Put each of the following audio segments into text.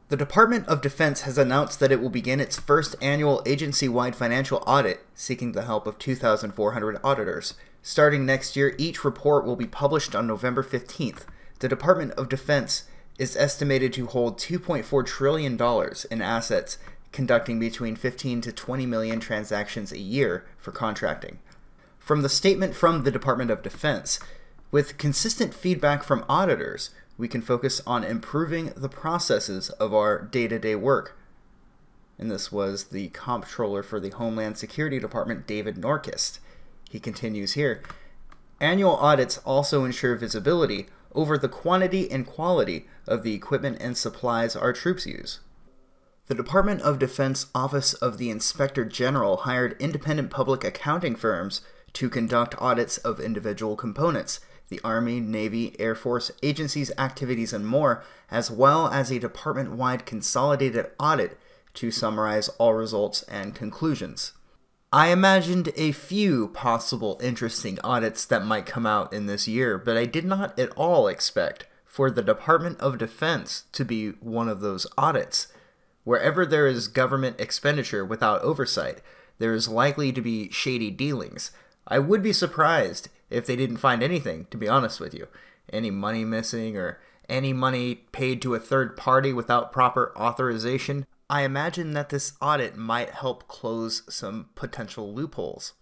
The Department of Defense has announced that it will begin its first annual agency-wide financial audit, seeking the help of 2,400 auditors. Starting next year, each report will be published on November 15th. The Department of Defense is estimated to hold $2.4 trillion in assets, conducting between 15 to 20 million transactions a year for contracting. From the statement from the Department of Defense, with consistent feedback from auditors, we can focus on improving the processes of our day-to-day work. And this was the Comptroller for the Homeland Security Department, David Norquist. He continues here, annual audits also ensure visibility over the quantity and quality of the equipment and supplies our troops use. The Department of Defense Office of the Inspector General hired independent public accounting firms to conduct audits of individual components, the Army, Navy, Air Force, agencies, activities, and more, as well as a department-wide consolidated audit to summarize all results and conclusions. I imagined a few possible interesting audits that might come out in this year, but I did not at all expect for the Department of Defense to be one of those audits. Wherever there is government expenditure without oversight, there is likely to be shady dealings. I would be surprised if they didn't find anything, to be honest with you. Any money missing or any money paid to a third party without proper authorization. I imagine that this audit might help close some potential loopholes.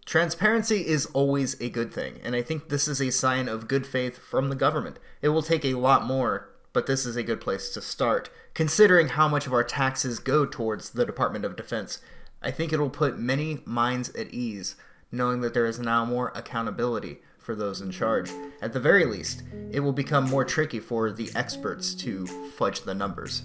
Transparency is always a good thing, and I think this is a sign of good faith from the government. It will take a lot more, but this is a good place to start. Considering how much of our taxes go towards the Department of Defense, I think it will put many minds at ease, knowing that there is now more accountability for those in charge. At the very least, it will become more tricky for the experts to fudge the numbers.